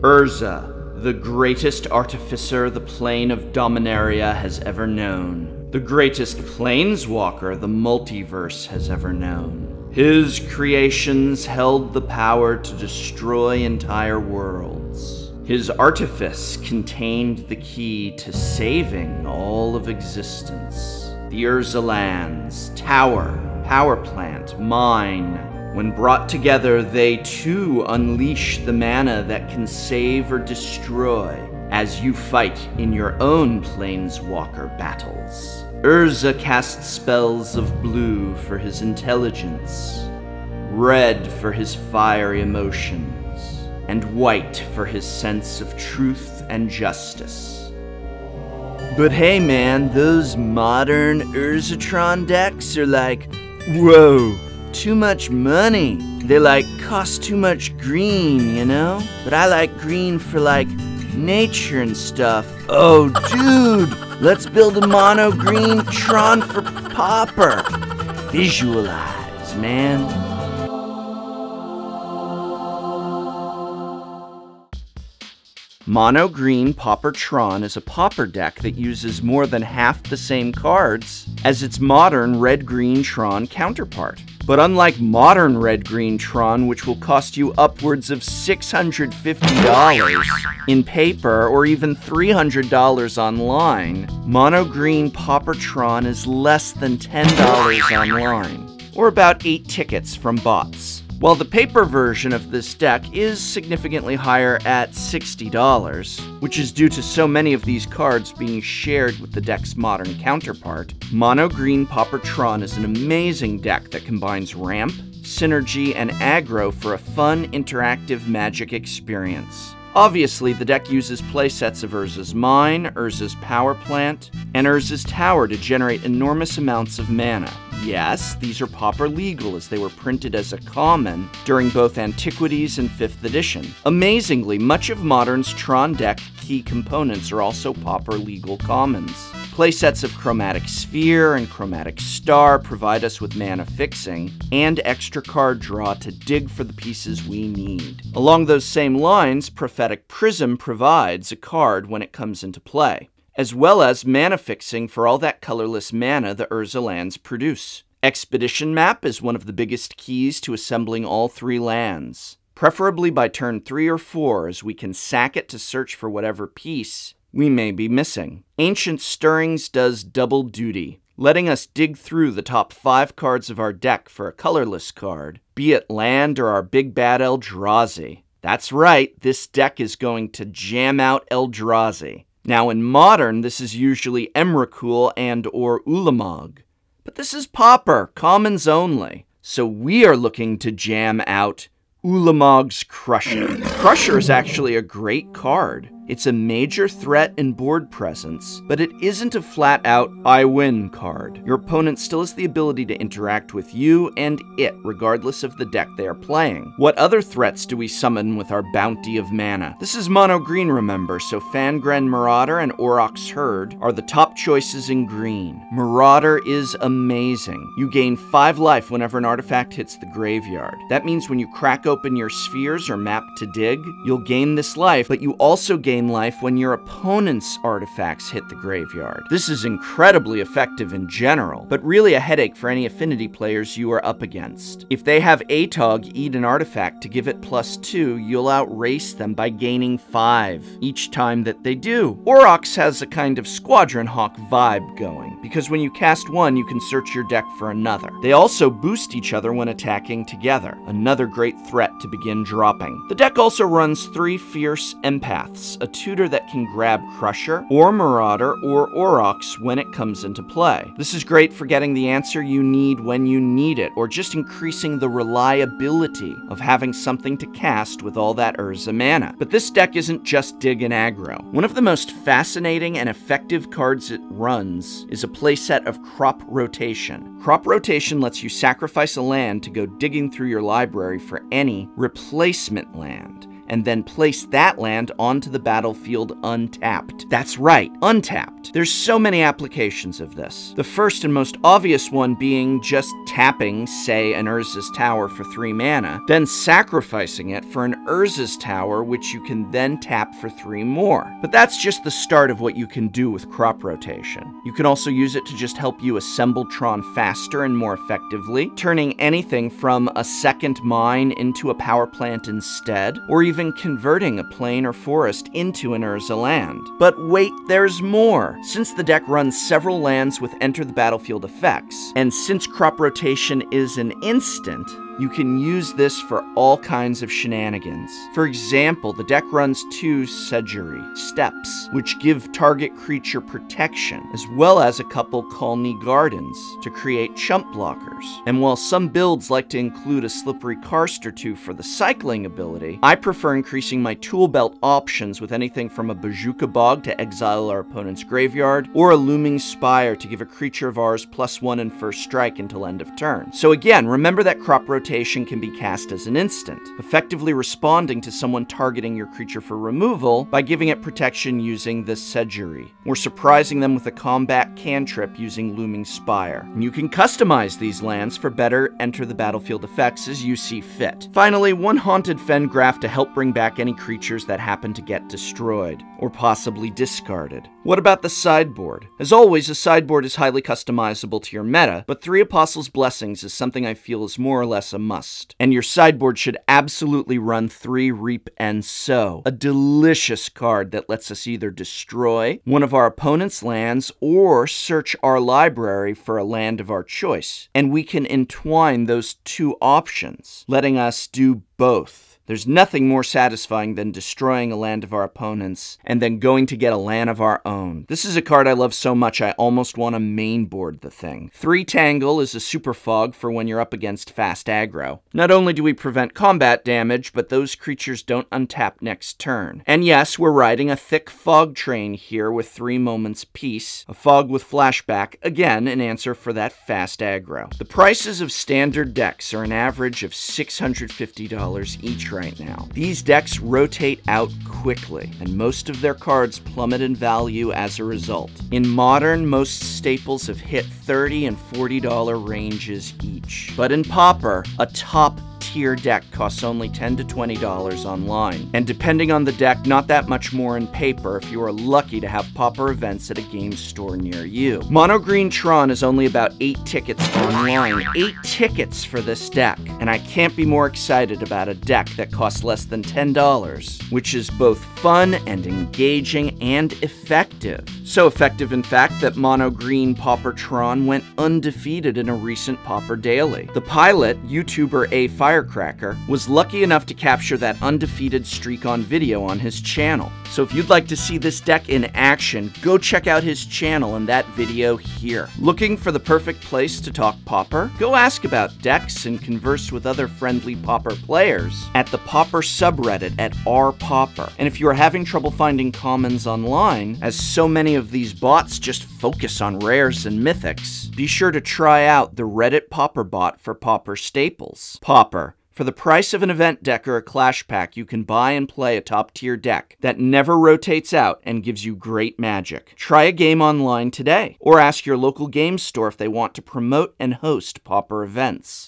Urza, the greatest artificer the plane of Dominaria has ever known. The greatest planeswalker the multiverse has ever known. His creations held the power to destroy entire worlds. His artifice contained the key to saving all of existence. The Urza lands, tower, power plant, mine. When brought together, they too unleash the mana that can save or destroy as you fight in your own planeswalker battles. Urza casts spells of blue for his intelligence, red for his fiery emotions, and white for his sense of truth and justice. But hey man, those modern Urzatron decks are like, whoa, too much money. They like cost too much green, you know? But I like green for like nature and stuff. Oh dude, let's build a mono green Tron for Pauper. Visualize, man. Mono green Pauper Tron is a Pauper deck that uses more than half the same cards as its modern red-green Tron counterpart. But unlike modern red-green Tron, which will cost you upwards of $650 in paper or even $300 online, mono green Pauper Tron is less than $10 online, or about 8 tickets from bots. While the paper version of this deck is significantly higher at $60, which is due to so many of these cards being shared with the deck's modern counterpart, mono green Pauper Tron is an amazing deck that combines ramp, synergy, and aggro for a fun, interactive Magic experience. Obviously, the deck uses playsets of Urza's Mine, Urza's Power Plant, and Urza's Tower to generate enormous amounts of mana. Yes, these are Pauper legal as they were printed as a common during both Antiquities and 5th edition. Amazingly, much of Modern's Tron deck key components are also Pauper legal commons. Playsets of Chromatic Sphere and Chromatic Star provide us with mana fixing and extra card draw to dig for the pieces we need. Along those same lines, Prophetic Prism provides a card when it comes into play, as well as mana fixing for all that colorless mana the Urza lands produce. Expedition Map is one of the biggest keys to assembling all 3 lands, preferably by turn 3 or 4, as we can sack it to search for whatever piece we may be missing. Ancient Stirrings does double duty, letting us dig through the top 5 cards of our deck for a colorless card, be it land or our big bad Eldrazi. That's right, this deck is going to jam out Eldrazi. Now in Modern, this is usually Emrakul and or Ulamog. But this is Pauper, commons only. So we are looking to jam out Ulamog's Crusher. Crusher is actually a great card. It's a major threat in board presence, but it isn't a flat-out I win card. Your opponent still has the ability to interact with you and it, regardless of the deck they are playing. What other threats do we summon with our bounty of mana? This is mono green, remember, so Fangren Marauder and Aurochs Herd are the top choices in green. Marauder is amazing. You gain 5 life whenever an artifact hits the graveyard. That means when you crack open your spheres or map to dig, you'll gain this life, but you also gain life when your opponent's artifacts hit the graveyard. This is incredibly effective in general, but really a headache for any affinity players you are up against. If they have Atog eat an artifact to give it +2, you'll outrace them by gaining 5 each time that they do. Aurochs has a kind of Squadron Hawk vibe going, because when you cast one, you can search your deck for another. They also boost each other when attacking together, another great threat to begin dropping. The deck also runs 3 Fierce Empaths, a tutor that can grab Crusher, or Marauder, or Aurochs when it comes into play. This is great for getting the answer you need when you need it, or just increasing the reliability of having something to cast with all that Urza mana. But this deck isn't just dig and aggro. One of the most fascinating and effective cards it runs is a playset of Crop Rotation. Crop Rotation lets you sacrifice a land to go digging through your library for any replacement land, and then place that land onto the battlefield untapped. That's right, untapped. There's so many applications of this. The first and most obvious one being just tapping, say, an Urza's Tower for 3 mana, then sacrificing it for an Urza's Tower, which you can then tap for 3 more. But that's just the start of what you can do with crop rotation. You can also use it to just help you assemble Tron faster and more effectively, turning anything from a second mine into a power plant instead, or even converting a plain or forest into an Urza land. But wait, there's more! Since the deck runs several lands with enter the battlefield effects, and since crop rotation is an instant, you can use this for all kinds of shenanigans. For example, the deck runs 2 Sedgery steps, which give target creature protection, as well as a couple Colony Gardens to create chump blockers. And while some builds like to include a Slippery Karst or 2 for the cycling ability, I prefer increasing my tool belt options with anything from a Bazooka Bog to exile our opponent's graveyard, or a Looming Spire to give a creature of ours +1 and first strike until end of turn. So again, remember that crop rotation can be cast as an instant, effectively responding to someone targeting your creature for removal by giving it protection using the Sedgery, or surprising them with a combat cantrip using Looming Spire. And you can customize these lands for better enter the battlefield effects as you see fit. Finally, 1 Haunted Fengraf to help bring back any creatures that happen to get destroyed, or possibly discarded. What about the sideboard? As always, a sideboard is highly customizable to your meta, but 3 Apostles' Blessings is something I feel is more or less a must. And your sideboard should absolutely run 3 Reap and Sow, a delicious card that lets us either destroy one of our opponent's lands or search our library for a land of our choice. And we can entwine those 2 options, letting us do both. There's nothing more satisfying than destroying a land of our opponents and then going to get a land of our own. This is a card I love so much I almost want to mainboard the thing. 3 Tangle is a super fog for when you're up against fast aggro. Not only do we prevent combat damage, but those creatures don't untap next turn. And yes, we're riding a thick fog train here with 3 Moments Peace, a fog with flashback, again an answer for that fast aggro. The prices of standard decks are an average of $650 each right now. These decks rotate out quickly, and most of their cards plummet in value as a result. In Modern, most staples have hit $30 and $40 ranges each. But in Pauper, a top tier deck costs only $10 to $20 online, and depending on the deck, not that much more in paper if you are lucky to have Pauper events at a game store near you. Mono Green Tron is only about 8 tickets online. 8 tickets for this deck, and I can't be more excited about a deck that costs less than $10, which is both fun and engaging and effective. So effective, in fact, that Mono Green Pauper Tron went undefeated in a recent Pauper Daily. The pilot, YouTuber A Firecracker, was lucky enough to capture that undefeated streak on video on his channel. So if you'd like to see this deck in action, go check out his channel and that video here. Looking for the perfect place to talk Pauper? Go ask about decks and converse with other friendly Pauper players at the Pauper subreddit at rpauper. And if you are having trouble finding commons online, as so many of these bots just focus on rares and mythics, be sure to try out the Reddit Pauper bot for Pauper staples. Pauper. For the price of an event deck or a clash pack, you can buy and play a top-tier deck that never rotates out and gives you great magic. Try a game online today, or ask your local game store if they want to promote and host Pauper events.